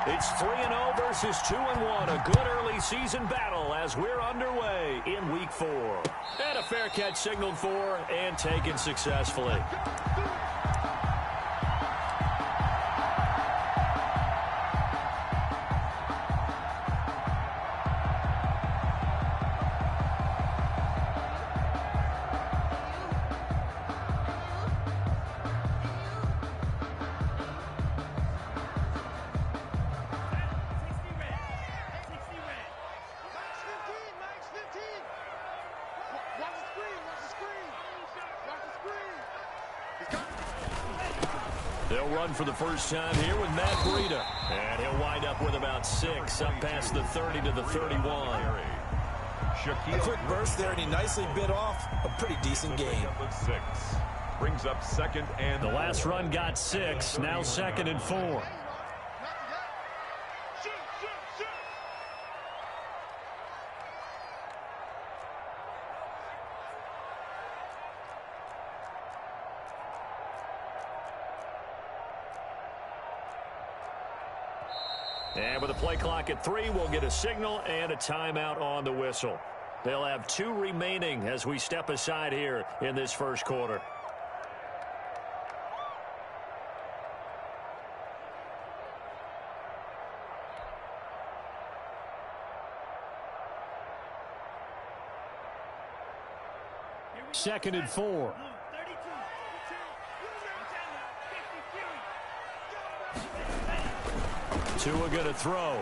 It's 3-0 versus 2-1. A good early season battle as we're underway in Week 4. And a fair catch signaled for and taken successfully. They'll run for the first time here with Matt Breida. And he'll wind up with about 6 up past the 30 to the 31. A quick burst there, and he nicely bit off a pretty decent gain. Brings up second and the last run got 6, now 2nd and 4. And with a play clock at 3, we'll get a signal and a timeout on the whistle. They'll have 2 remaining as we step aside here in this first quarter. Second and 4. Tua going to throw.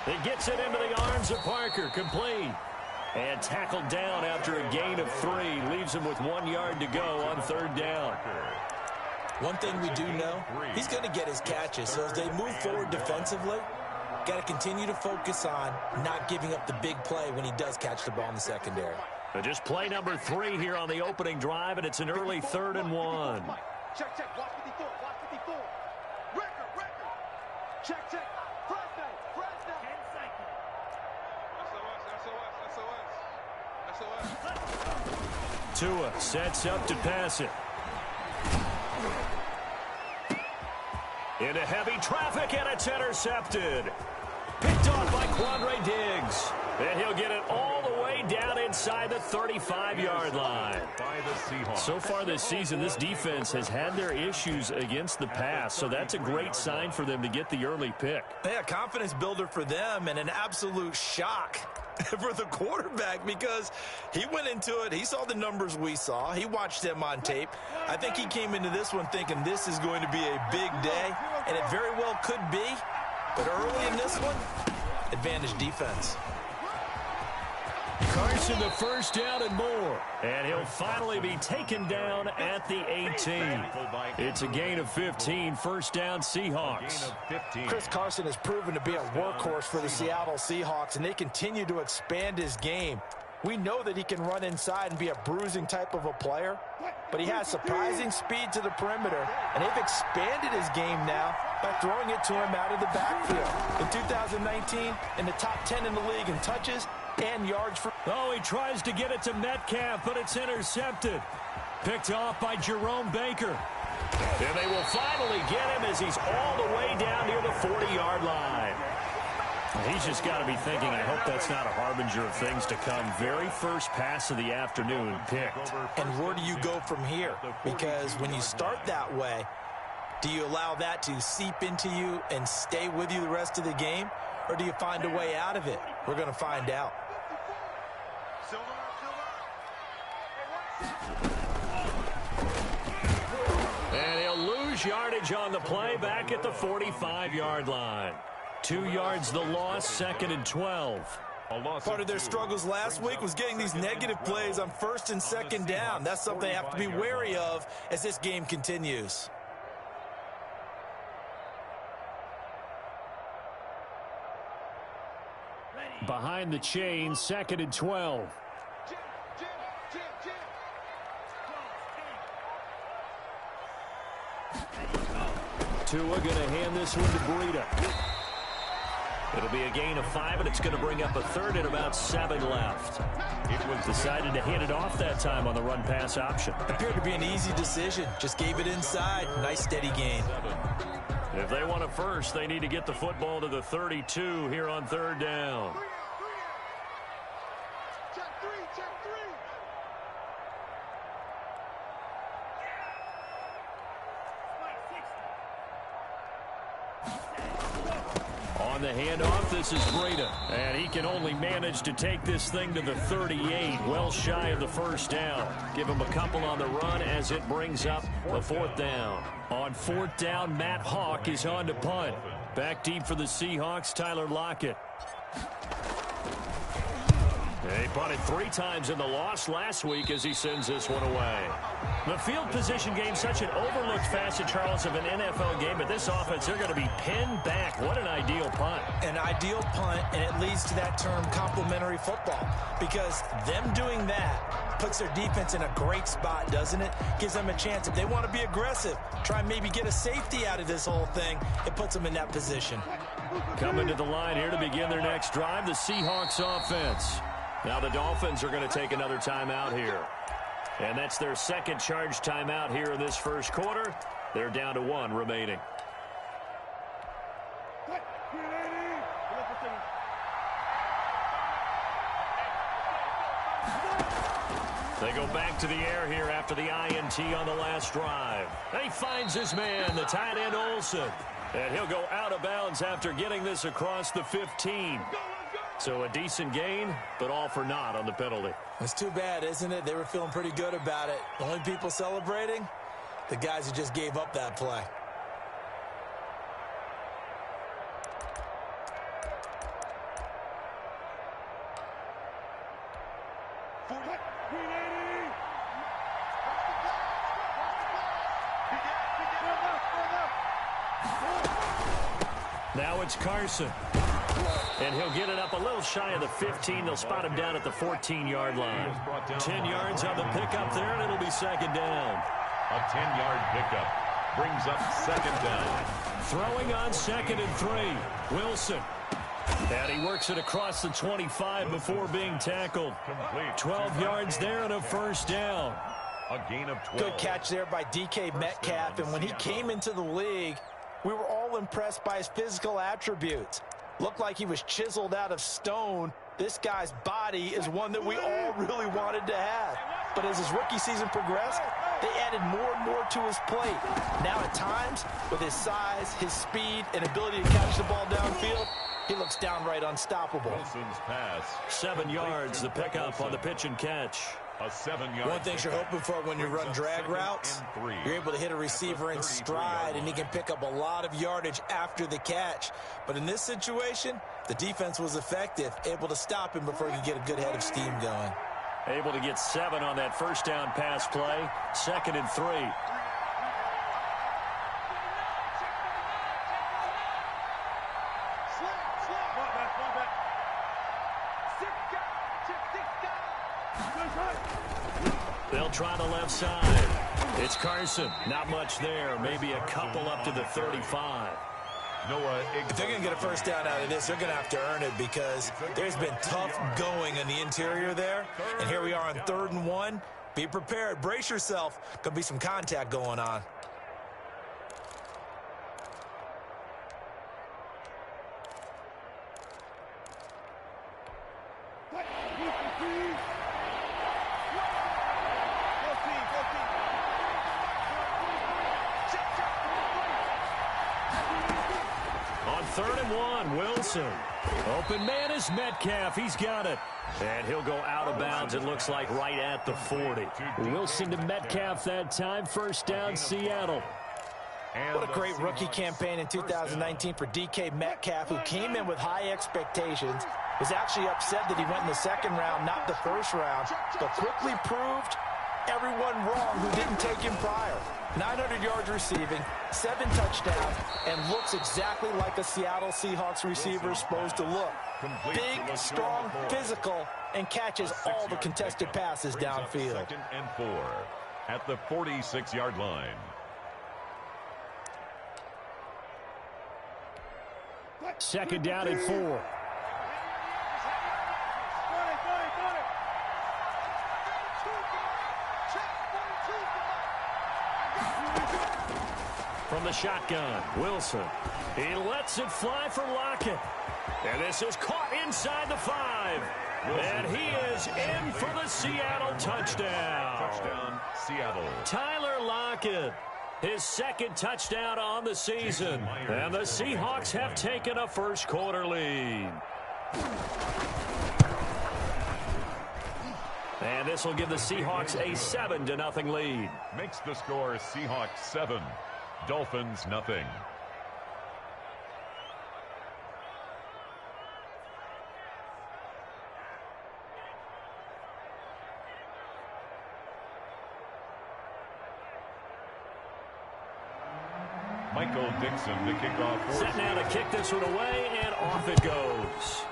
It gets it into the arms of Parker. Complete. And tackled down after a gain of 3. Leaves him with 1 yard to go on 3rd down. One thing we do know, he's going to get his catches. So as they move forward defensively, got to continue to focus on not giving up the big play when he does catch the ball in the secondary. But just play number 3 here on the opening drive, and it's an early 3rd and 1. Check, check. Watch 54. Watch 54. Record. Check, check. Press down. 10 seconds. SOS. Tua sets up to pass it. Into heavy traffic, and it's intercepted. Picked off by Quandre Diggs. And he'll get it all the way down inside the 35-yard line. So far this season, this defense has had their issues against the pass, so that's a great sign for them to get the early pick. Yeah, confidence builder for them and an absolute shock for the quarterback because he went into it. He saw the numbers we saw. He watched them on tape. I think he came into this one thinking this is going to be a big day, and it very well could be. But early in this one, advantage defense. Carson the first down and more. And he'll finally be taken down at the 18. It's a gain of 15, first down Seahawks. Chris Carson has proven to be a workhorse for the Seattle Seahawks, and they continue to expand his game. We know that he can run inside and be a bruising type of a player, but he has surprising speed to the perimeter, and they've expanded his game now by throwing it to him out of the backfield. In 2019, in the top 10 in the league in touches and yards for... Oh, he tries to get it to Metcalf, but it's intercepted. Picked off by Jerome Baker. And they will finally get him as he's all the way down near the 40-yard line. He's just got to be thinking, I hope that's not a harbinger of things to come. Very first pass of the afternoon picked. And where do you go from here? Because when you start that way, do you allow that to seep into you and stay with you the rest of the game? Or do you find a way out of it? We're going to find out. And he'll lose yardage on the play back at the 45-yard line. 2 yards the loss, 2nd and 12. Part of their struggles last week was getting these negative plays on 1st and 2nd down. That's something they have to be wary of as this game continues. Behind the chain, 2nd and 12. Tua going to hand this one to Breida. It'll be a gain of 5, and it's going to bring up a 3rd and about 7 left. It was decided to hand it off that time on the run-pass option. Appeared to be an easy decision. Just gave it inside. Nice steady gain. If they want a first, they need to get the football to the 32 here on third down. Check three, check three. On the handoff, this is Breda. And he can only manage to take this thing to the 38, well shy of the first down. Give him a couple on the run as it brings up the fourth down. On fourth down, Matt Hawk is on to punt. Back deep for the Seahawks, Tyler Lockett. He punted 3 times in the loss last week as he sends this one away. The field position game, such an overlooked facet, Charles, of an NFL game. But this offense, they're going to be pinned back. What an ideal punt. An ideal punt, and it leads to that term complementary football. Because them doing that puts their defense in a great spot, doesn't it? Gives them a chance. If they want to be aggressive, try and maybe get a safety out of this whole thing, it puts them in that position. Coming to the line here to begin their next drive, the Seahawks offense. Now the Dolphins are going to take another timeout here. And that's their second charge timeout here in this first quarter. They're down to 1 remaining. They go back to the air here after the INT on the last drive. And he finds his man, the tight end Olsen. And he'll go out of bounds after getting this across the 15. So a decent gain, but all for naught on the penalty. It's too bad, isn't it? They were feeling pretty good about it. The only people celebrating, the guys who just gave up that play. Now it's Carson. And he'll get it up a little shy of the 15. They'll spot him down at the 14-yard line. 10 yards on the pickup there, and it'll be second down. A 10-yard pickup brings up second down. Throwing on 2nd and 3. Wilson. And he works it across the 25 before being tackled. 12 yards there and a first down. A gain of 12. Good catch there by DK Metcalf. And when he came into the league, we were all impressed by his physical attributes. Looked like he was chiseled out of stone. This guy's body is one that we all really wanted to have. But as his rookie season progressed, they added more and more to his plate. Now at times, with his size, his speed, and ability to catch the ball downfield, he looks downright unstoppable. Wilson's pass. 7 yards, the pickup on the pitch and catch. A 7-yard. One thing you're hoping for when you run drag routes, you're able to hit a receiver in stride, and he can pick up a lot of yardage after the catch. But in this situation, the defense was effective, able to stop him before he could get a good head of steam going. Able to get 7 on that first down pass play. 2nd and 3. They'll try the left side. It's Carson. Not much there. Maybe a couple up to the 35. If they're going to get a first down out of this, they're going to have to earn it because there's been tough going in the interior there. And here we are on 3rd and 1. Be prepared. Brace yourself. Going to be some contact going on. On 3rd and 1, Wilson. Open man is Metcalf. He's got it. And he'll go out of bounds, it looks like, right at the 40. Wilson to Metcalf that time. First down, Seattle. What a great rookie campaign in 2019 for DK Metcalf, who came in with high expectations, was actually upset that he went in the 2nd round, not the 1st round, but quickly proved everyone wrong who didn't take him prior. 900 yards receiving, 7 touchdowns, and looks exactly like a Seattle Seahawks receiver is supposed to look. Big, strong, physical, and catches all the contested passes downfield. 2nd and 4 at the 46-yard line. Second down and 4. from the shotgun. Wilson. He lets it fly for Lockett. And this is caught inside the 5. And he is in for the Seattle touchdown. Touchdown, Seattle. Tyler Lockett, his second touchdown on the season. And the Seahawks have taken a first-quarter lead. And this will give the Seahawks a 7-0 lead. Makes the score Seahawks 7, Dolphins nothing. Michael Dixon, the kickoff. Set now to kick this one away, and off it goes.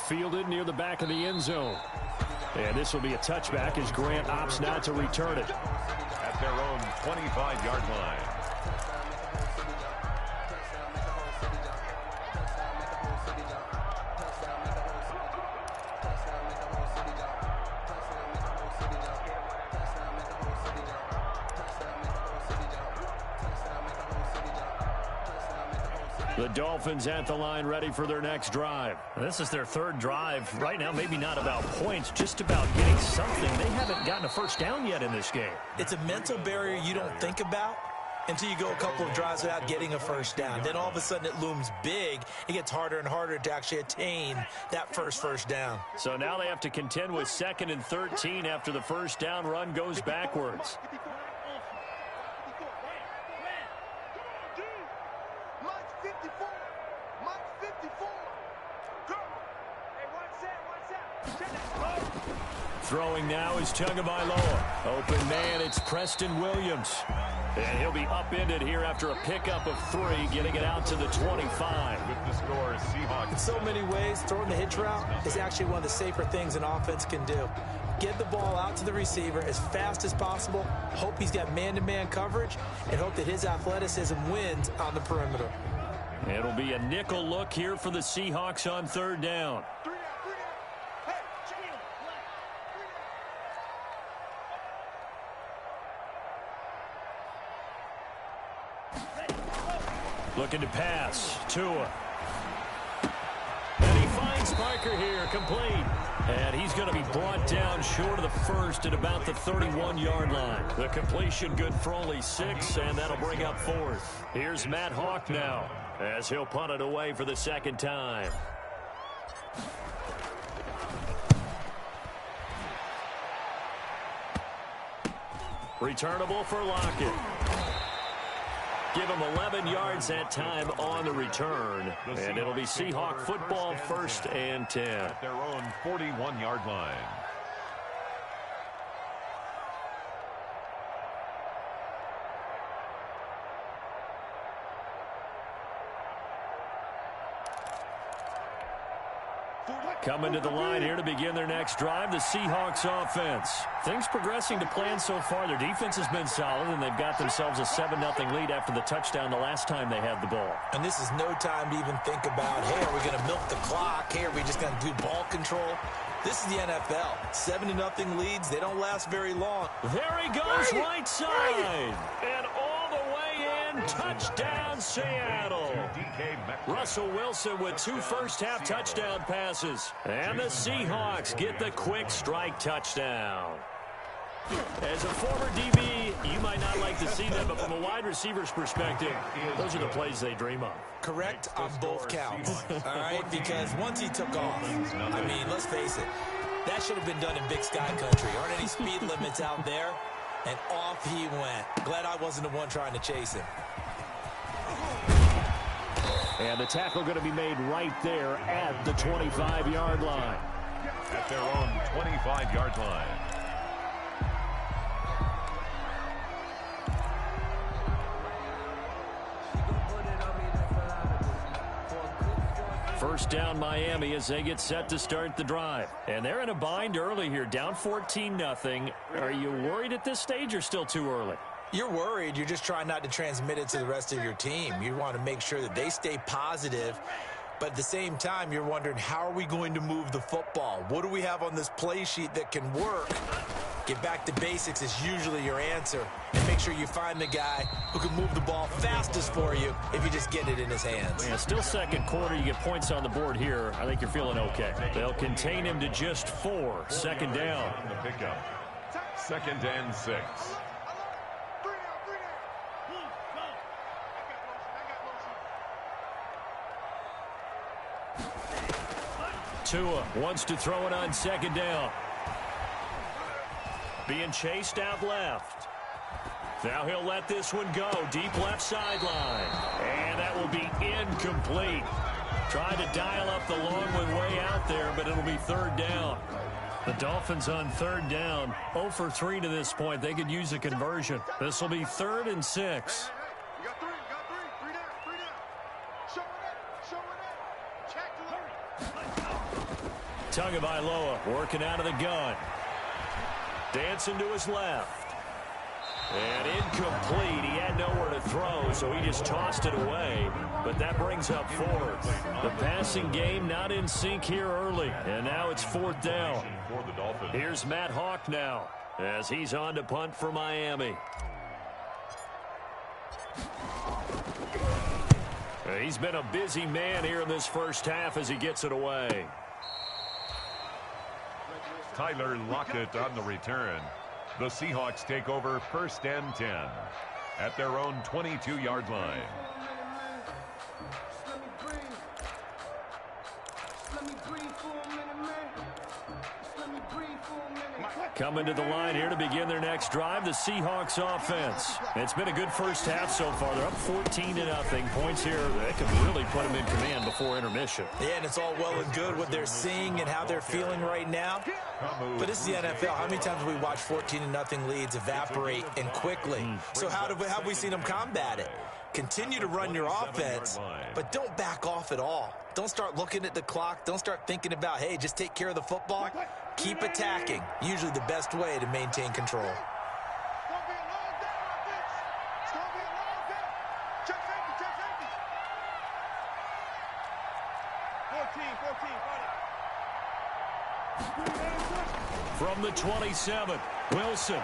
Fielded near the back of the end zone. And this will be a touchback as Grant opts now to return it. At their own 25-yard line. The Dolphins at the line ready for their next drive. This is their third drive. Right now, maybe not about points, just about getting something. They haven't gotten a first down yet in this game. It's a mental barrier you don't think about until you go a couple of drives without getting a first down. Then all of a sudden it looms big. It gets harder and harder to actually attain that first down. So now they have to contend with 2nd and 13 after the first down run goes backwards. Throwing now is Tagovailoa. Open man, it's Preston Williams. And he'll be upended here after a pickup of 3, getting it out to the 25. With the score, Seahawks. In so many ways, throwing the hitch route is actually one of the safer things an offense can do. Get the ball out to the receiver as fast as possible, hope he's got man-to-man coverage, and hope that his athleticism wins on the perimeter. It'll be a nickel look here for the Seahawks on 3rd down. Looking to pass. Tua. And he finds Parker here, complete. And he's going to be brought down short of the first at about the 31-yard line. The completion good for only 6, and that'll bring up 4th. Here's Matt Hawk now, as he'll punt it away for the 2nd time. Returnable for Lockett. Give him 11 yards that time on the return. And it'll be Seahawk football 1st and 10. At their own 41-yard line. Coming to the line here to begin their next drive, the Seahawks offense. Things progressing to plan so far. Their defense has been solid, and they've got themselves a 7-0 lead after the touchdown the last time they had the ball. And this is no time to even think about, hey, are we going to milk the clock? Hey, are we just going to do ball control? This is the NFL. 7-0 leads, they don't last very long. There he goes, right side. And all the way in, touchdown Seattle. Russell Wilson with 2 first-half touchdown passes. And the Seahawks get the quick strike touchdown. As a former DB, you might not like to see that, but from a wide receiver's perspective, those are the plays they dream of. Correct on both counts, all right? Because once he took off, I mean, let's face it, that should have been done in Big Sky Country. Aren't any speed limits out there? And off he went. Glad I wasn't the one trying to chase him. And the tackle going to be made right there at the 25-yard line. At their own 25-yard line. First down Miami as they get set to start the drive. And they're in a bind early here, down 14-0. Are you worried at this stage or still too early? You're worried. You're just trying not to transmit it to the rest of your team. You want to make sure that they stay positive. But at the same time, you're wondering, how are we going to move the football? What do we have on this play sheet that can work? Get back to basics is usually your answer. And make sure you find the guy who can move the ball fastest for you if you just get it in his hands. Yeah, still second quarter. You get points on the board here. I think you're feeling okay. They'll contain him to just 4. Second down. The pickup. 2nd and 6. Tua wants to throw it on 2nd down. Being chased out left. Now he'll let this one go. Deep left sideline. And that will be incomplete. Tried to dial up the long one way out there, but it'll be 3rd down. The Dolphins on 3rd down. 0 for 3 to this point. They could use a conversion. This will be 3rd and 6. You got 3 down. Show it up. Check Tagovailoa working out of the gun. Dancing to his left. And incomplete. He had nowhere to throw, so he just tossed it away. But that brings up 4th. The passing game not in sync here early. And now it's 4th down. For the Dolphins. Here's Matt Hawk now as he's on to punt for Miami. He's been a busy man here in this first half as he gets it away. Tyler Lockett on the return. The Seahawks take over 1st and 10 at their own 22-yard line. Coming to the line here to begin their next drive, the Seahawks offense. It's been a good first half so far. They're up 14-0. Points here that could really put them in command before intermission. Yeah, and it's all well and good what they're seeing and how they're feeling right now. But this is the NFL. How many times have we watched 14-0 leads evaporate and quickly? So how have we seen them combat it? Continue to run your offense, but don't back off at all. Don't start looking at the clock. Don't start thinking about, hey, just take care of the football. Keep attacking. Usually the best way to maintain control. From the 27, Wilson.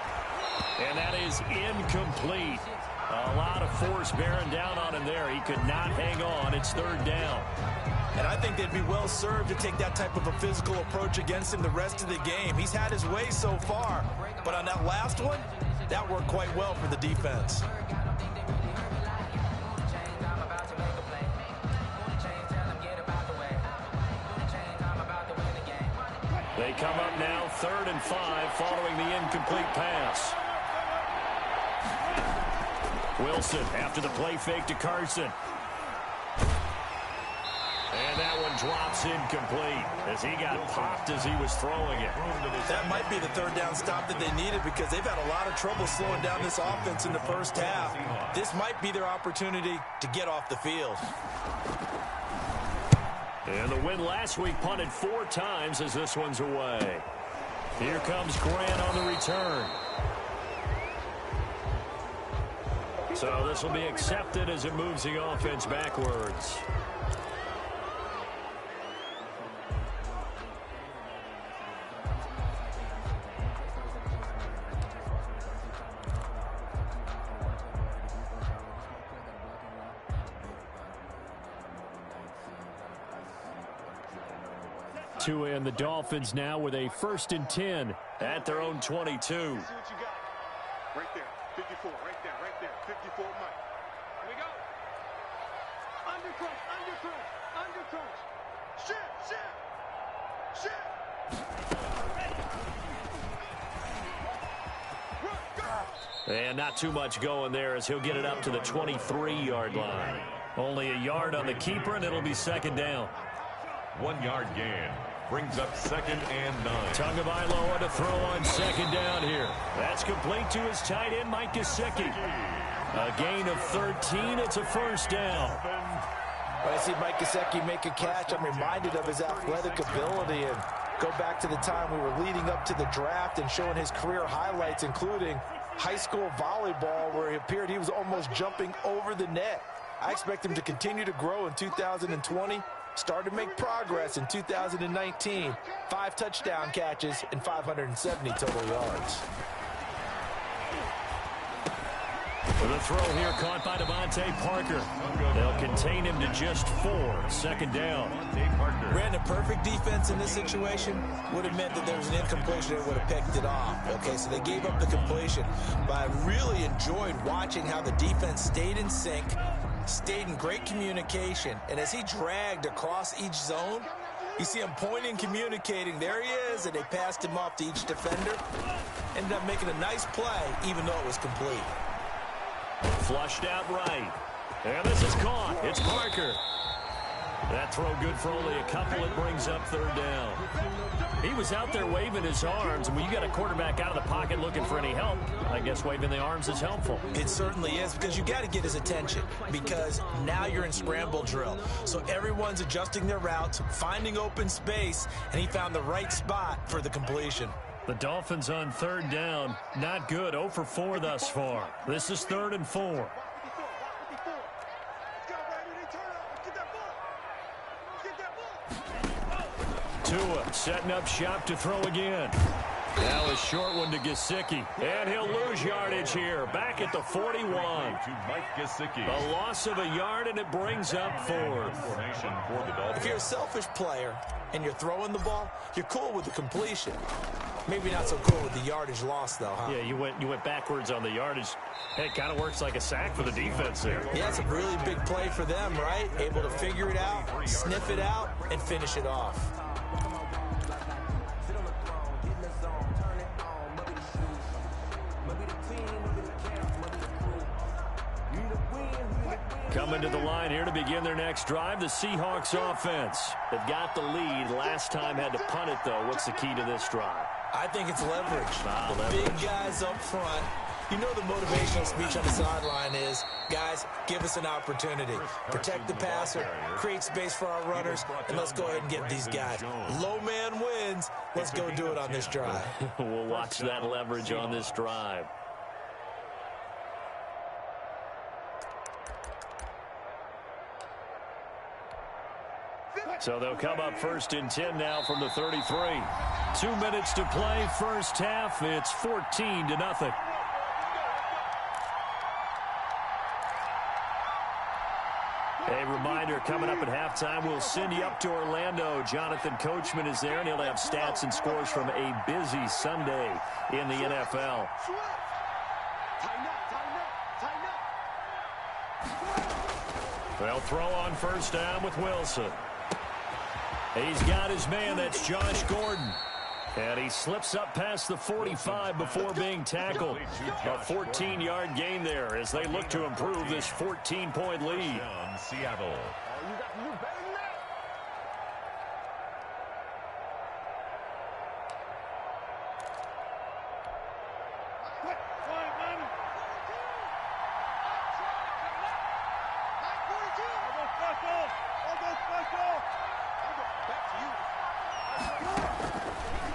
And that is incomplete. A lot of force bearing down on him there. He could not hang on. It's 3rd down. And I think they'd be well served to take that type of a physical approach against him the rest of the game. He's had his way so far. But on that last one, that worked quite well for the defense. They come up now 3rd and 5 following the incomplete pass. Wilson after the play fake to Carson. And that one drops incomplete as he got popped as he was throwing it. That might be the 3rd down stop that they needed because they've had a lot of trouble slowing down this offense in the first half. This might be their opportunity to get off the field. And the win last week punted 4 times as this one's away. Here comes Grant on the return. So this will be accepted as it moves the offense backwards. Tua and the Dolphins now with a 1st and 10 at their own 22. See what you got. Right there. 54. Right there. 54 Mike. Here we go. Undercrunch. Shit. And not too much going there as he'll get it up to the 23-yard line. Only a yard on the keeper, and it'll be 2nd down. 1-yard gain. Brings up 2nd and 9. Tagovailoa to throw on 2nd down here. That's complete to his tight end, Mike Gesicki. A gain of 13. It's a 1st down. When I see Mike Gesicki make a catch, I'm reminded of his athletic ability and go back to the time we were leading up to the draft and showing his career highlights, including high school volleyball, where it appeared he was almost jumping over the net. I expect him to continue to grow in 2020 started to make progress in 2019. 5 touchdown catches and 570 total yards. The throw here caught by Devontae Parker. They'll contain him to just 4. Second down. Ran a perfect defense in this situation. Would have meant that there was an incompletion that would have picked it off. Okay, so they gave up the completion. But I really enjoyed watching how the defense stayed in sync, stayed in great communication. And as he dragged across each zone, you see him pointing, communicating. There he is, and they passed him off to each defender. Ended up making a nice play, even though it was complete. Flushed out right. And this is caught. It's Parker. That throw good for only a couple. It brings up third down. He was out there waving his arms, and when you got a quarterback out of the pocket looking for any help, I guess waving the arms is helpful. It certainly is, because you got to get his attention, because now you're in scramble drill. So everyone's adjusting their routes, finding open space, and he found the right spot for the completion. The Dolphins on third down. Not good. 0 for 4 thus far. This is 3rd and 4. Tua setting up shop to throw again. Now a short one to Gesicki. And he'll lose yardage here. Back at the 41. To Mike Gesicki. A loss of a yard, and it brings up 4th. Formation for the Dolphins. If you're a selfish player and you're throwing the ball, you're cool with the completion. Maybe not so cool with the yardage loss, though, huh? Yeah, you went backwards on the yardage. It kind of works like a sack for the defense there. Yeah, it's a really big play for them, right? Able to figure it out, sniff it out, and finish it off. Coming to the line here to begin their next drive, the Seahawks offense. They've got the lead. Last time had to punt it, though. What's the key to this drive? I think it's leverage. The Leverage. big guys up front. You know the motivational speech on the sideline is, guys, give us an opportunity. Protect the passer, create space for our runners, and let's go ahead and get these guys. Low man wins. Let's go do it on this drive. We'll watch that leverage on this drive. So they'll come up 1st and 10 now from the 33. 2 minutes to play, first half. It's 14-0. A reminder, coming up at halftime, we'll send you up to Orlando. Jonathan Coachman is there, and he'll have stats and scores from a busy Sunday in the NFL. They'll throw on first down with Wilson. He's got his man. That's Josh Gordon. And he slips up past the 45 before being tackled. A 14-yard gain there as they look to improve this 14-point lead. Seattle.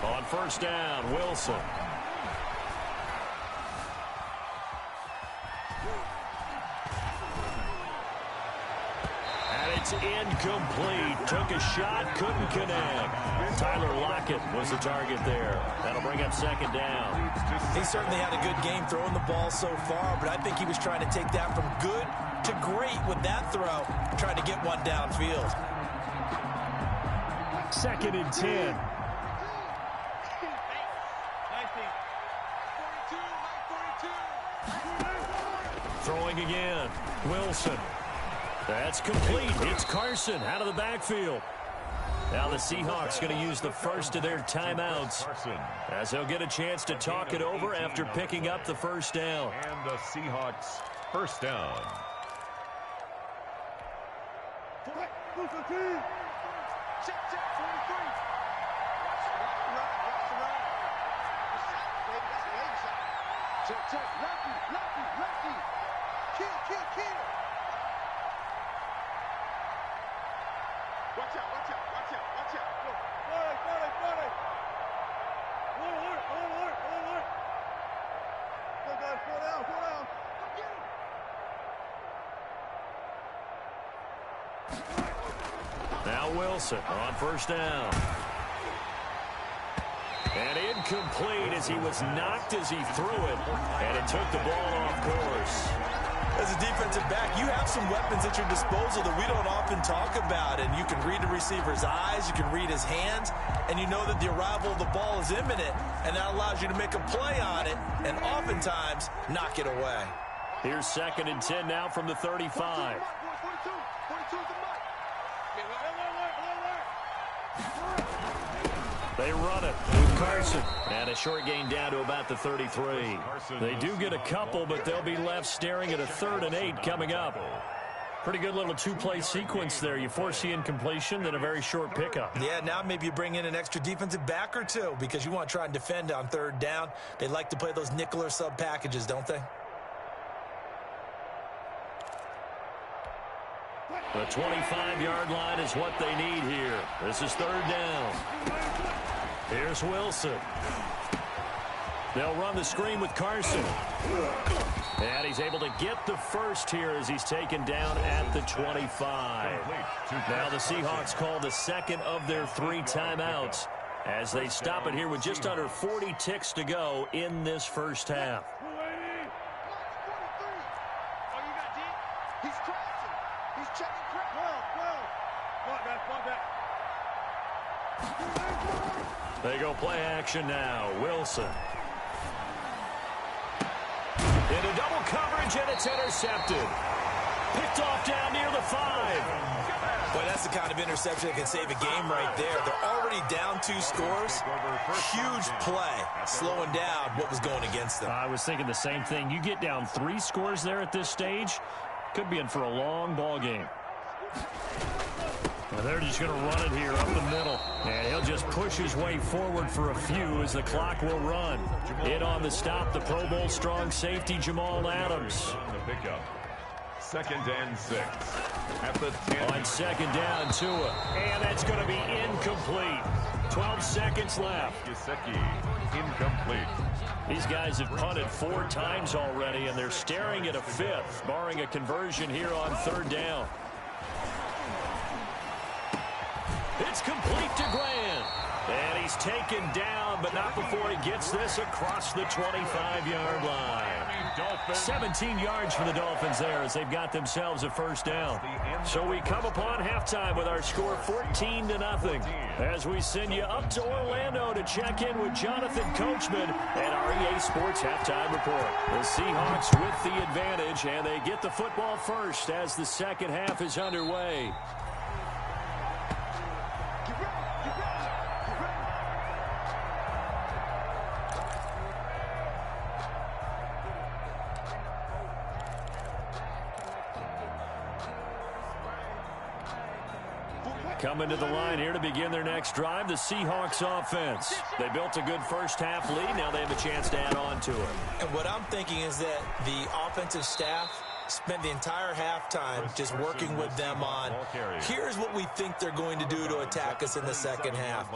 On first down, Wilson. And it's incomplete. Took a shot, couldn't connect. Tyler Lockett was the target there. That'll bring up second down. He certainly had a good game throwing the ball so far, but I think he was trying to take that from good to great with that throw, trying to get one downfield. 2nd and 10. Throwing again. Wilson. That's complete. It's Carson out of the backfield. Now the Seahawks going to use the first of their timeouts as they'll get a chance to talk it over after picking up the first down. And the Seahawks first down. Check, 43. Check, lefty. Kill. Watch out. Go. Alert. Go, guys, fall down. Go get him. Now Wilson on first down. And incomplete as he was knocked as he threw it. And it took the ball off course. As a defensive back, you have some weapons at your disposal that we don't often talk about. And you can read the receiver's eyes, you can read his hands, and you know that the arrival of the ball is imminent. And that allows you to make a play on it and oftentimes knock it away. Here's 2nd and 10 now from the 35. They run it with Carson. And a short gain down to about the 33. They do get a couple, but they'll be left staring at a 3rd and 8 coming up. Pretty good little two-play sequence there. You force the incompletion, then a very short pickup. Yeah, now maybe you bring in an extra defensive back or two because you want to try and defend on 3rd down. They like to play those nickel or sub packages, don't they? The 25-yard line is what they need here. This is 3rd down. Here's Wilson. They'll run the screen with Carson. And he's able to get the first here as he's taken down at the 25. Now the Seahawks call the 2nd of their 3 timeouts as they stop it here with just under 40 ticks to go in this first half. They go play action now. Wilson. Into double coverage, and it's intercepted. Picked off down near the 5. Boy, that's the kind of interception that can save a game right there. They're already down 2 scores. Huge play, slowing down what was going against them. I was thinking the same thing. You get down 3 scores there at this stage, could be in for a long ball game. And they're just going to run it here up the middle. And he'll just push his way forward for a few as the clock will run. In on the stop, the Pro Bowl strong safety, Jamal Adams. The pickup. 2nd and 6. At the 10. On 2nd down, Tua. And that's going to be incomplete. 12 seconds left. Gesicki, incomplete. These guys have punted 4 times already, and they're staring at a 5th, barring a conversion here on 3rd down. It's complete to Grant. And he's taken down, but not before he gets this across the 25-yard line. 17 yards for the Dolphins there as they've got themselves a 1st down. So we come upon halftime with our score 14-0 as we send you up to Orlando to check in with Jonathan Coachman and our EA Sports Halftime Report. The Seahawks with the advantage, and they get the football first as the second half is underway. Coming to the line here to begin their next drive, the Seahawks offense. They built a good first-half lead. Now they have a chance to add on to it. And what I'm thinking is that the offensive staff spent the entire halftime just working with them on, here's what we think they're going to do to attack us in the second half.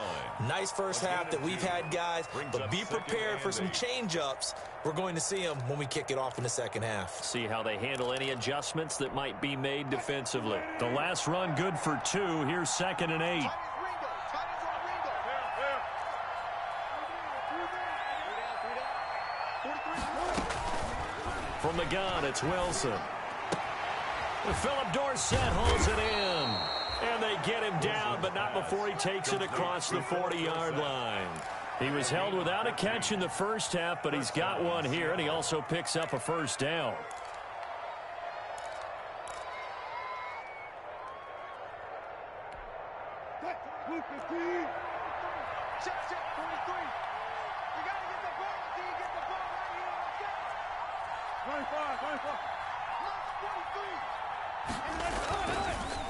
Nice first half that we've had, guys, but be prepared for some change-ups. We're going to see them when we kick it off in the second half. See how they handle any adjustments that might be made defensively. The last run good for 2. Here's 2nd and 8. From the gun, it's Wilson. Philip Dorsett holds it in. And they get him down, but not before he takes it across the 40-yard line. He was held without a catch in the first half, but he's got one here, and he also picks up a 1st down.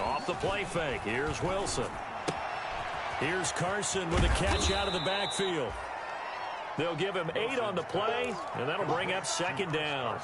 Off the play fake, here's Wilson. Here's Carson with a catch out of the backfield. They'll give him 8 on the play, and that'll bring up 2nd down.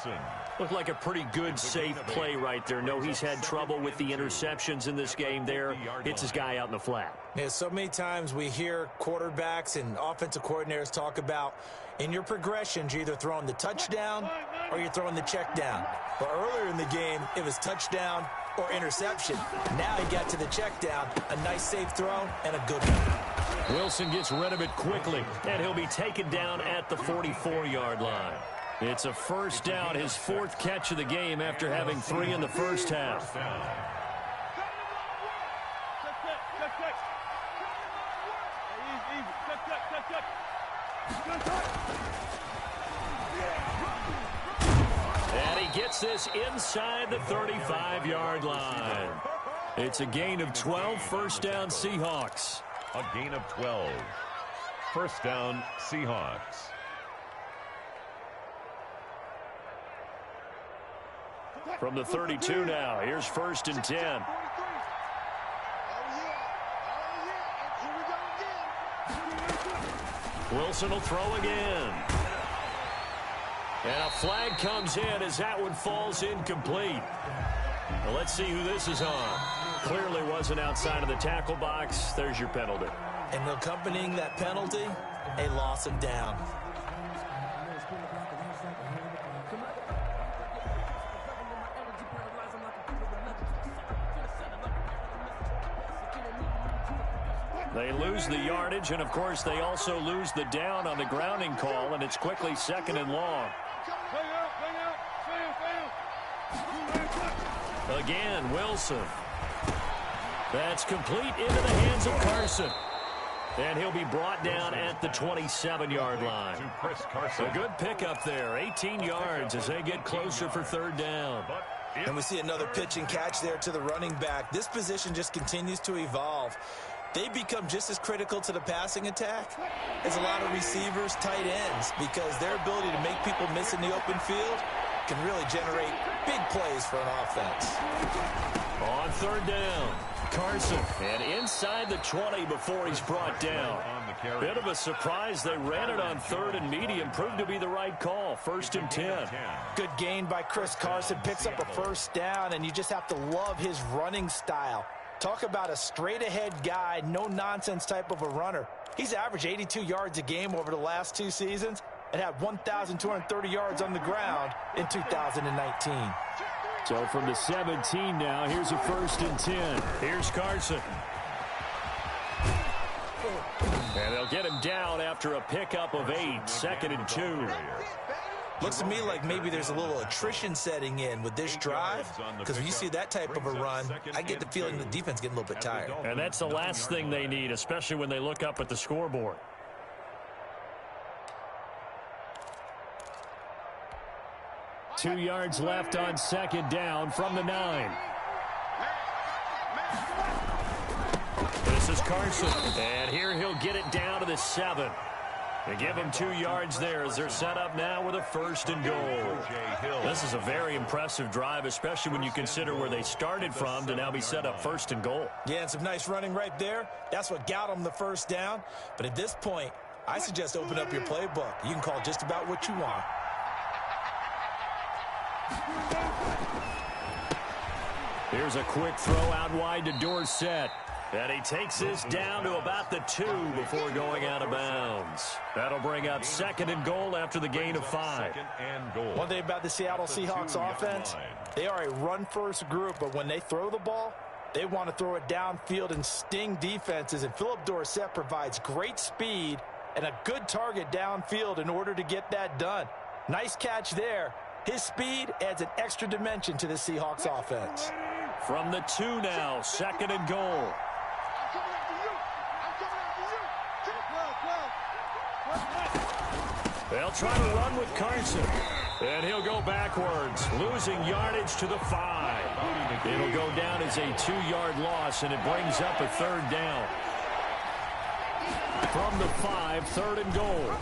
Looked like a pretty good, safe play right there. No, he's had trouble with the interceptions in this game there. Hits his guy out in the flat. Yeah, so many times we hear quarterbacks and offensive coordinators talk about in your progressions, you're either throwing the touchdown or you're throwing the check down. But earlier in the game, it was touchdown or interception. Now he got to the check down, a nice safe throw, and a good one. Wilson gets rid of it quickly, and he'll be taken down at the 44-yard line. It's a first down, his fourth catch of the game after having 3 in the first half. And he gets this inside the 35-yard line. It's a gain of 12, first down Seahawks. A gain of 12. First down, Seahawks. From the 32 now, here's first and 10. Wilson will throw again. And a flag comes in as that one falls incomplete. Well, let's see who this is on. Clearly wasn't outside of the tackle box. There's your penalty. And accompanying that penalty, a loss of down. They lose the yardage, and, of course, they also lose the down on the grounding call, and it's quickly second and long. Again, Wilson. That's complete into the hands of Carson. And he'll be brought down at the 27-yard line. A good pickup there, 18 yards as they get closer for third down. And we see another pitch and catch there to the running back. This position just continues to evolve. They become just as critical to the passing attack as a lot of receivers, tight ends, because their ability to make people miss in the open field can really generate big plays for an offense. On third down, Carson, and inside the 20 before he's brought down. Bit of a surprise. They ran it on third and medium. Proved to be the right call. First and 10. Good gain by Chris Carson. Picks up a first down, and you just have to love his running style. Talk about a straight-ahead guy, no-nonsense type of a runner. He's averaged 82 yards a game over the last 2 seasons and had 1,230 yards on the ground in 2019. So from the 17 now, here's a first and 10. Here's Carson. And they'll get him down after a pickup of 8, second and 2. Looks to me like maybe there's a little attrition setting in with this drive, because when you see that type of a run, I get the feeling the defense getting a little bit tired. And that's the last thing they need, especially when they look up at the scoreboard. Two yards left on second down from the 9. This is Carson, and here he'll get it down to the 7. They give him 2 yards there as they're set up now with a first and goal. This is a very impressive drive, especially when you consider where they started from to now be set up first and goal. Yeah, and some nice running right there. That's what got them the first down. But at this point, I suggest open up your playbook. You can call just about what you want. Here's a quick throw out wide to Dorsett. And he takes this down to about the 2 before going out of bounds. That'll bring up second and goal after the gain of 5. One thing about the Seattle Seahawks offense, they are a run-first group, but when they throw the ball, they want to throw it downfield and sting defenses. And Philip Dorsett provides great speed and a good target downfield in order to get that done. Nice catch there. His speed adds an extra dimension to the Seahawks offense. From the 2 now, second and goal. They'll try to run with Carson. And he'll go backwards, losing yardage to the 5. It'll go down as a 2-yard loss, and it brings up a third down. From the 5, third and goal.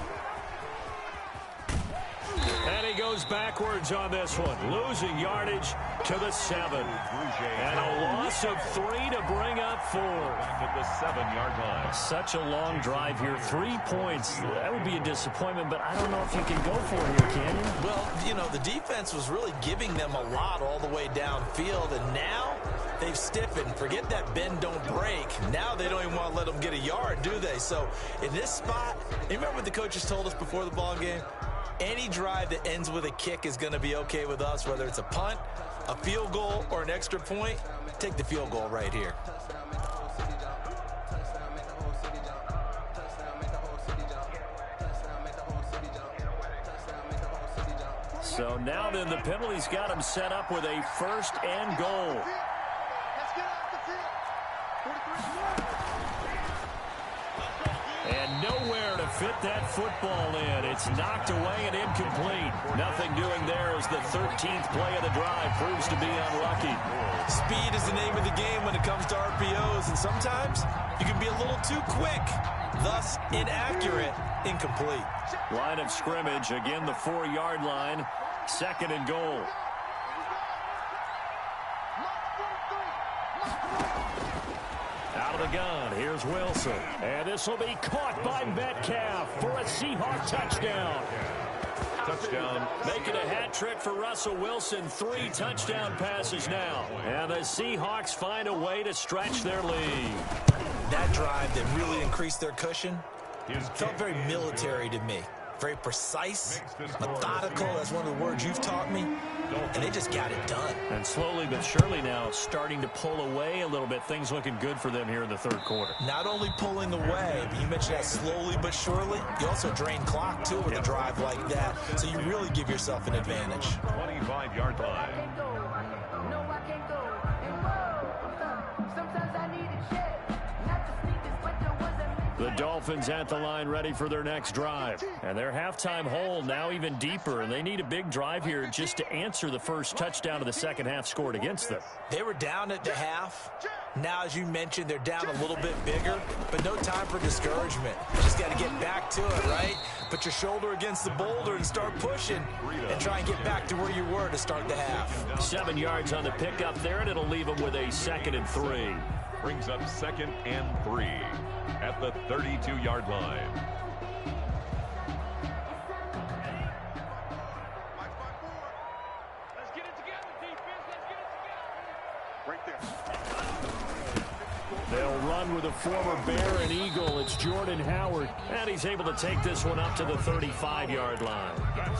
And he goes backwards on this one, losing yardage to the 7. And a loss of 3 to bring up 4. Back at the 7-yard line. Such a long drive here. 3 points. That would be a disappointment, but I don't know if you can go for it here, can you? Well, you know, the defense was really giving them a lot all the way downfield, and now they've stiffened. Forget that bend, don't break. Now they don't even want to let them get a yard, do they? So in this spot, you remember what the coaches told us before the ball game? Any drive that ends with a kick is going to be okay with us, whether it's a punt, a field goal, or an extra point. Take the field goal right here. So now then, the penalty's got him set up with a 1st and goal. Let's get off the field. 43. And nowhere to fit that football in. It's knocked away and incomplete. Nothing doing there as the 13th play of the drive proves to be unlucky. Speed is the name of the game when it comes to RPOs, and sometimes you can be a little too quick, thus inaccurate, incomplete. Line of scrimmage, again the 4-yard line, 2nd and goal. Out of the gun, here's Wilson. And this will be caught by Metcalf for a Seahawk touchdown. Touchdown. Making a hat trick for Russell Wilson. 3 touchdown passes now. And the Seahawks find a way to stretch their lead. That drive that really increased their cushion felt very military to me. Very precise, methodical, that's one of the words you've taught me, and they just got it done. And slowly but surely now starting to pull away a little bit. Things looking good for them here in the 3rd quarter. Not only pulling away, but you mentioned that slowly but surely. You also drain clock, too, with a drive like that, so you really give yourself an advantage. 25-yard line. The Dolphins at the line ready for their next drive. And their halftime hole now even deeper. And they need a big drive here just to answer the first touchdown of the second half scored against them. They were down at the half. Now, as you mentioned, they're down a little bit bigger, but no time for discouragement. Just got to get back to it, right? Put your shoulder against the boulder and start pushing and try and get back to where you were to start the half. 7 yards on the pickup there, and it'll leave them with a 2nd and 3. Brings up 2nd and 3 at the 32-yard line. Let's get it together, defense. Let's get it together. Right there. They'll run with a former Bear and Eagle. It's Jordan Howard, and he's able to take this one up to the 35-yard line.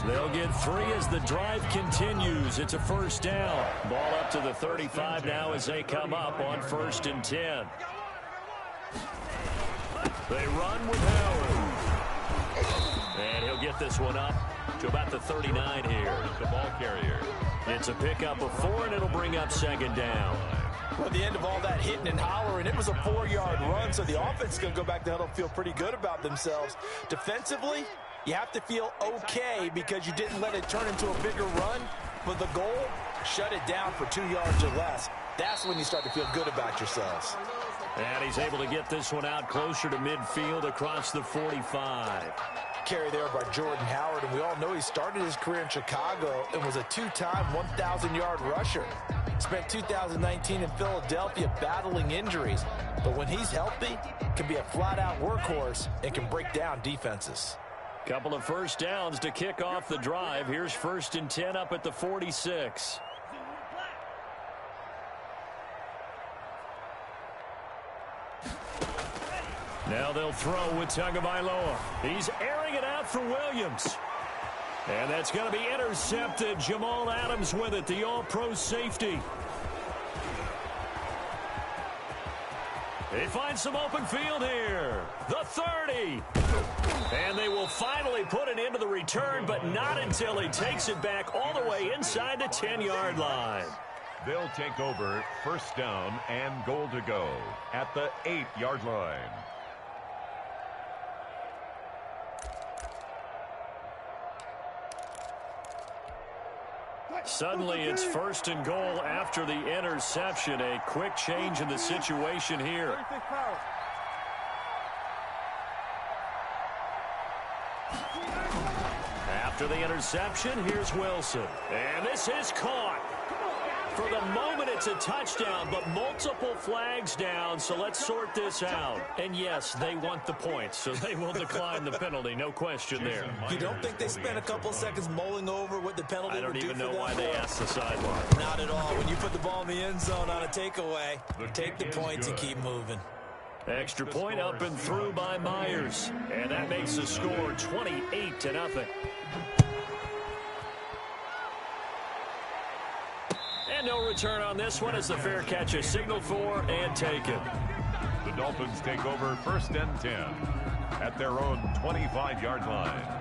They'll get 3 as the drive continues. It's a 1st down. Ball up to the 35 now as they come up on 1st and 10. They run with Howard. And he'll get this one up to about the 39 here. The ball carrier. It's a pickup of 4, and it'll bring up 2nd down. Well, at the end of all that hitting and hollering, it was a 4-yard run, so the offense is going to go back to huddle and feel pretty good about themselves. Defensively, you have to feel okay because you didn't let it turn into a bigger run, but the goal, shut it down for 2 yards or less. That's when you start to feel good about yourselves. And he's able to get this one out closer to midfield across the 45. Carry there by Jordan Howard, and we all know he started his career in Chicago and was a 2-time 1,000-yard rusher. Spent 2019 in Philadelphia battling injuries, but when he's healthy, can be a flat-out workhorse and can break down defenses. Couple of 1st downs to kick off the drive. Here's 1st and 10 up at the 46. Now they'll throw with Tagovailoa. He's airing it out for Williams. And that's going to be intercepted. Jamal Adams with it, the all-pro safety. They find some open field here. The 30. And they will finally put an end to the return, but not until he takes it back all the way inside the 10-yard line. They'll take over 1st down and goal to go at the 8-yard line. Suddenly it's 1st and goal after the interception. A quick change in the situation here. After the interception, here's Wilson. And this is caught. For the moment, it's a touchdown, but multiple flags down, so let's sort this out. And yes, they want the points, so they will decline the penalty, no question there. You don't think they spent a couple seconds mulling over what the penalty would do for them? I don't even know why they asked the sideline. Not at all. When you put the ball in the end zone on a takeaway, take the points and keep moving. Extra point up and through by Myers. And that makes the score 28-0. And no return on this one as the fair catch is signaled for and taken. The Dolphins take over 1st and 10 at their own 25-yard line.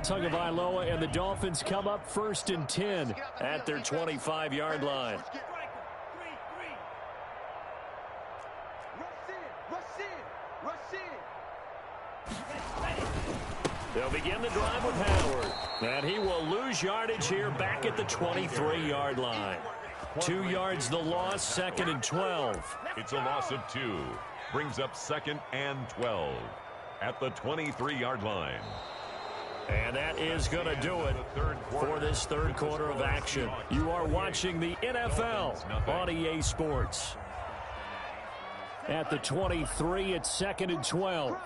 Tagovailoa and the Dolphins come up 1st and 10 at their 25-yard line. They'll begin the drive with Howard. And he will lose yardage here back at the 23-yard line. 2 yards the loss, 2nd and 12. It's a loss of 2. Brings up 2nd and 12 at the 23-yard line. And that is going to do it for this third quarter of action. You are watching the NFL on EA Sports. At the 23, it's 2nd and 12.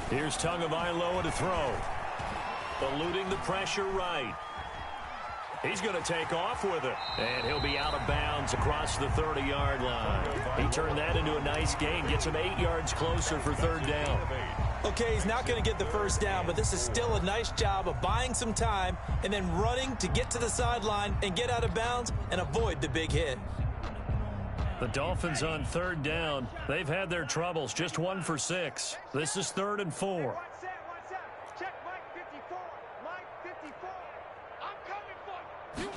Here's Tagovailoa to throw. Eluding the pressure right. He's going to take off with it. And he'll be out of bounds across the 30-yard line. He turned that into a nice gain. Gets him 8 yards closer for 3rd down. Okay, he's not going to get the first down, but this is still a nice job of buying some time and then running to get to the sideline and get out of bounds and avoid the big hit. The Dolphins on 3rd down. They've had their troubles. Just 1 for 6. This is 3rd and 4. Check Mike 54. Mike 54. I'm coming for you.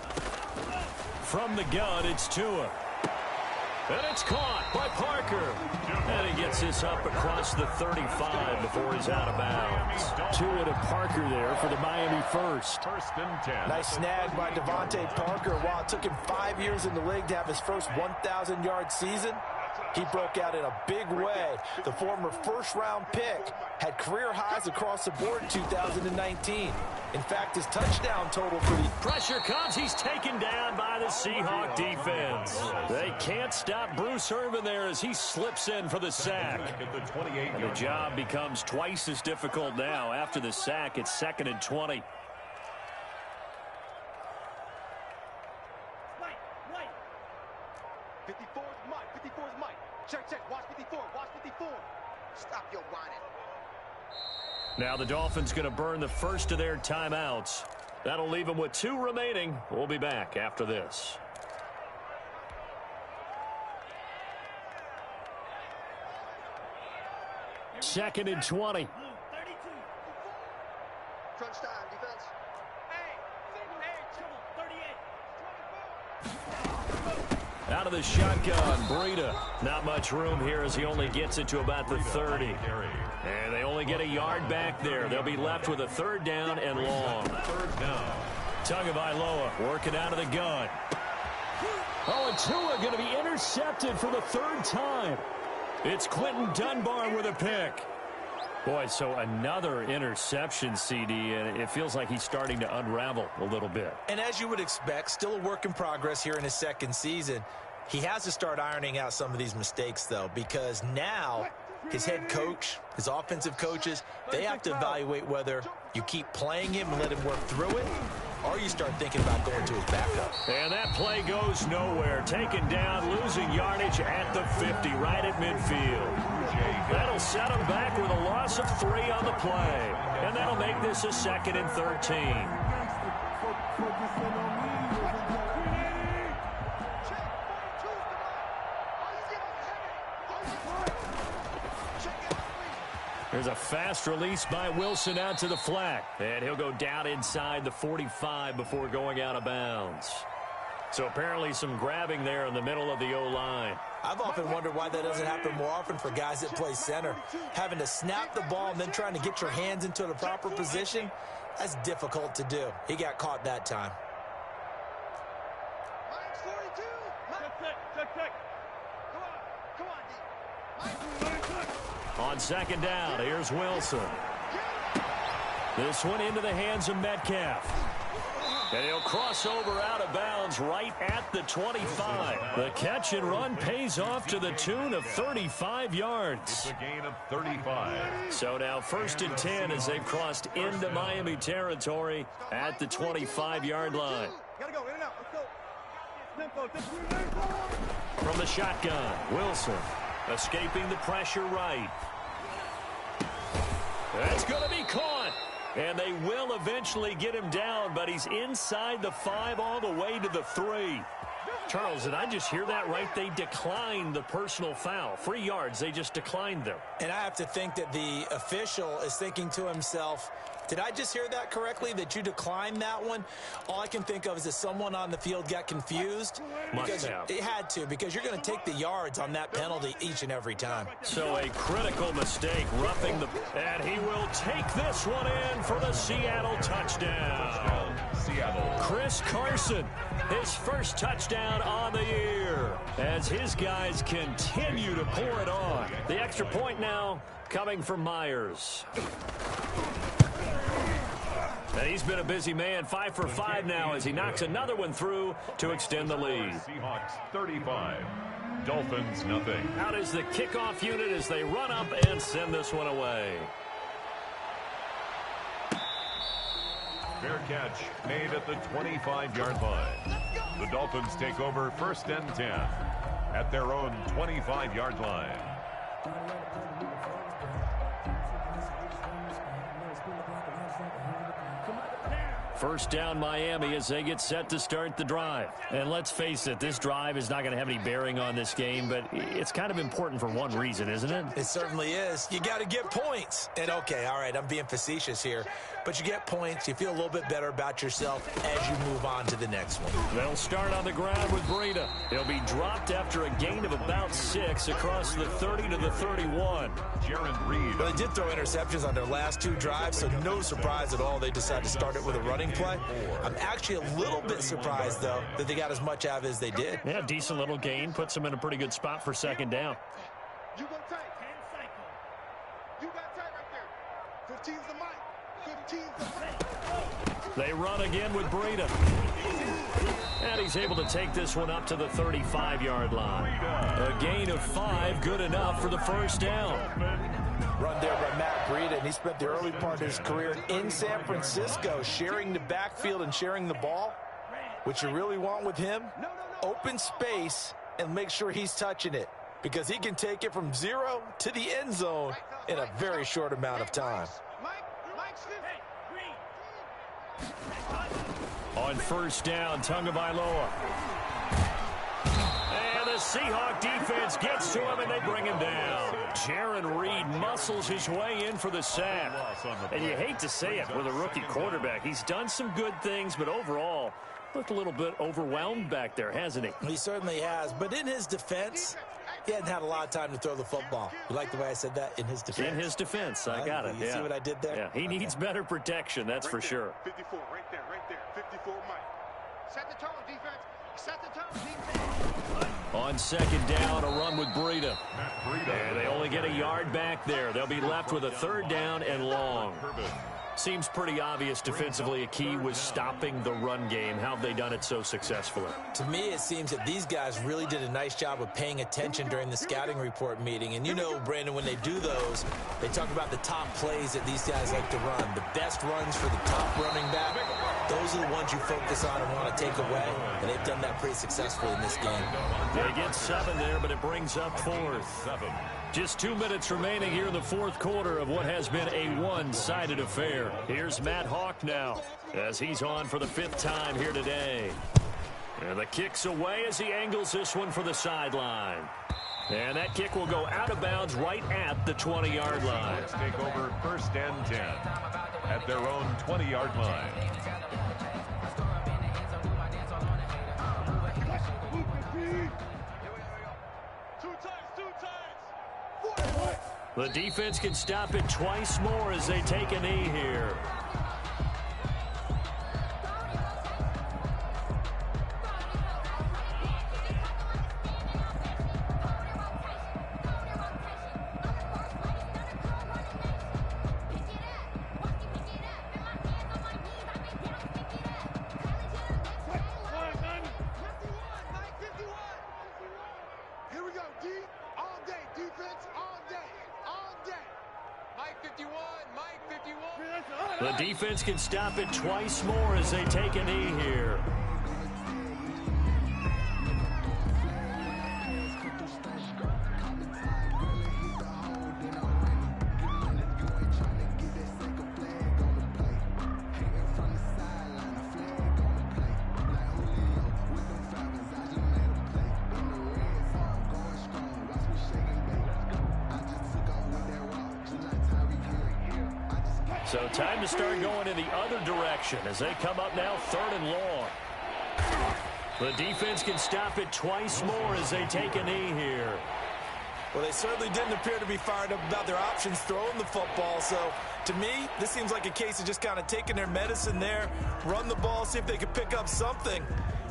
From the gun, it's Tua. And it's caught by Parker. And he gets this up across the 35 before he's out of bounds. Tua to Parker there for the Miami first. 1st and 10. Nice snag by Devontae Parker. While it took him 5 years in the league to have his first 1,000-yard season, he broke out in a big way. The former first-round pick had career highs across the board in 2019. In fact, his touchdown total for the... Pressure comes. He's taken down by the Seahawks defense. They can't stop Bruce Irvin there as he slips in for the sack. And the job becomes twice as difficult now. After the sack, it's 2nd and 20. Mike. 54 is Mike. 54 is Mike. Check. Watch 54. Watch 54. Stop your whining. Now the Dolphins going to burn the first of their timeouts. That'll leave them with 2 remaining. We'll be back after this. Second and 20. Crunch time, defense. Out of the shotgun, Breida. Not much room here as he only gets it to about the 30. And they only get a yard back there. They'll be left with a 3rd down and long. 3rd down. Tagovailoa working out of the gun. Oh, and Tua going to be intercepted for the 3rd time. It's Quentin Dunbar with a pick. Boy, so another interception, CD, and it feels like he's starting to unravel a little bit. And as you would expect, still a work in progress here in his 2nd season. He has to start ironing out some of these mistakes, though, because now his head coach, his offensive coaches, they have to evaluate whether you keep playing him and let him work through it, or you start thinking about going to his backup. And that play goes nowhere. Taken down, losing yardage at the 50, right at midfield. That'll set him back with a loss of 3 on the play. And that'll make this a 2nd and 13. There's a fast release by Wilson out to the flat. And he'll go down inside the 45 before going out of bounds. So apparently some grabbing there in the middle of the O-line. I've often wondered why that doesn't happen more often for guys that play center. Having to snap the ball and then trying to get your hands into the proper position, that's difficult to do. He got caught that time. On second down, here's Wilson. This one into the hands of Metcalf. And he'll cross over out of bounds right at the 25. The catch and run pays off to the tune of 35 yards. It's a gain of 35. So now 1st and 10 as they've crossed into Miami territory at the 25-yard line. Gotta go, in and out. Let's go. From the shotgun, Wilson escaping the pressure right. That's going to be caught. And they will eventually get him down, but he's inside the 5 all the way to the 3. Charles, did I just hear that right? They declined the personal foul. 3 yards, they just declined them. And I have to think that the official is thinking to himself, did I just hear that correctly, that you declined that one? All I can think of is that someone on the field got confused. Must have. It had to, because you're going to take the yards on that penalty each and every time. So a critical mistake, roughing the... And he will take this one in for the Seattle touchdown. Seattle. Chris Carson, his first touchdown on the year, as his guys continue to pour it on. The extra point now coming from Myers. And he's been a busy man, 5 for 5 now as he knocks another one through to extend the lead. Seahawks 35. Dolphins nothing. Out is the kickoff unit as they run up and send this one away. Fair catch made at the 25-yard line. The Dolphins take over 1st and 10 at their own 25-yard line. First down Miami as they get set to start the drive. And let's face it, this drive is not going to have any bearing on this game, but it's kind of important for one reason, isn't it? It certainly is. You got to get points. And okay, all right, I'm being facetious here, but you get points, you feel a little bit better about yourself as you move on to the next one. They'll start on the ground with Breida. He'll be dropped after a gain of about 6 across the 30 to the 31. Jaron Reed. Well, they did throw interceptions on their last 2 drives, so no surprise at all they decided to start it with a running play. I'm actually a little bit surprised, though, that they got as much out of it as they did. Yeah, decent little gain. Puts them in a pretty good spot for second down. You go tight. 10 cycle. You got tight right there. 15's the mic. 15's the mic. They run again with Breida. And he's able to take this one up to the 35-yard line. A gain of 5, good enough for the first down. Run there by Matt Breida, and he spent the early part of his career in San Francisco sharing the backfield and sharing the ball. What you really want with him, open space and make sure he's touching it, because he can take it from 0 to the end zone in a very short amount of time. On first down, Tagovailoa. And the Seahawk defense gets to him, and they bring him down. Jaron Reed muscles his way in for the sack. And you hate to say it with a rookie quarterback. He's done some good things, but overall, looked a little bit overwhelmed back there, hasn't he? He certainly has. But in his defense, he hadn't had a lot of time to throw the football. You like the way I said that? In his defense? In his defense. I got it. You see what I did there? Yeah, he needs better protection, that's for sure. 54, right there. 54, Mike. Set the tone, defense. Set the tone, defense. On second down, a run with Breida. And they only get a yard back there. They'll be left with a 3rd down and long. Seems pretty obvious defensively a key was stopping the run game. How have they done it so successfully? To me, it seems that these guys really did a nice job of paying attention during the scouting report meeting. And you know, Brandon, when they do those, they talk about the top plays that these guys like to run. The best runs for the top running back, those are the ones you focus on and want to take away. And they've done that pretty successfully in this game. They get 7 there, but it brings up 4th. Just 2 minutes remaining here in the 4th quarter of what has been a one-sided affair. Here's Matt Hawk now as he's on for the 5th time here today. And the kick's away as he angles this one for the sideline. And that kick will go out of bounds right at the 20-yard line. Let's take over 1st and 10 at their own 20-yard line. The defense can stop it twice more as they take a knee here. The defense can stop it twice more as they take a knee here. So time to start going in the other direction as they come up now 3rd and long. The defense can stop it twice more as they take a knee here. Well, they certainly didn't appear to be fired up about their options throwing the football. So, to me, this seems like a case of just kind of taking their medicine there, run the ball, see if they could pick up something.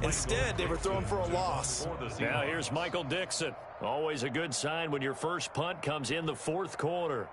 Instead, they were throwing for a loss. Now here's Michael Dixon. Always a good sign when your first punt comes in the 4th quarter.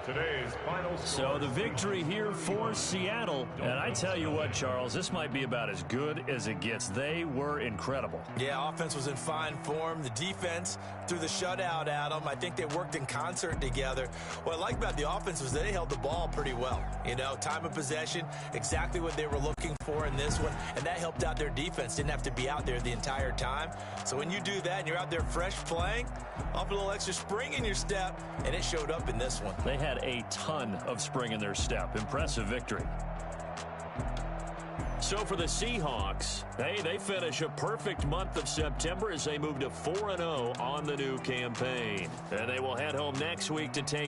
Today's final score. So the victory here for Seattle. And I tell you what, Charles, this might be about as good as it gets. They were incredible. Yeah, offense was in fine form. The defense threw the shutout at them. I think they worked in concert together. What I like about the offense was they held the ball pretty well. You know, time of possession, exactly what they were looking for in this one. And that helped out their defense. Didn't have to be out there the entire time. So when you do that and you're out there fresh playing, off a little extra spring in your step, and it showed up in this one. They had a ton of spring in their step. Impressive victory. So for the Seahawks, they finish a perfect month of September as they move to 4-0 on the new campaign. And they will head home next week to take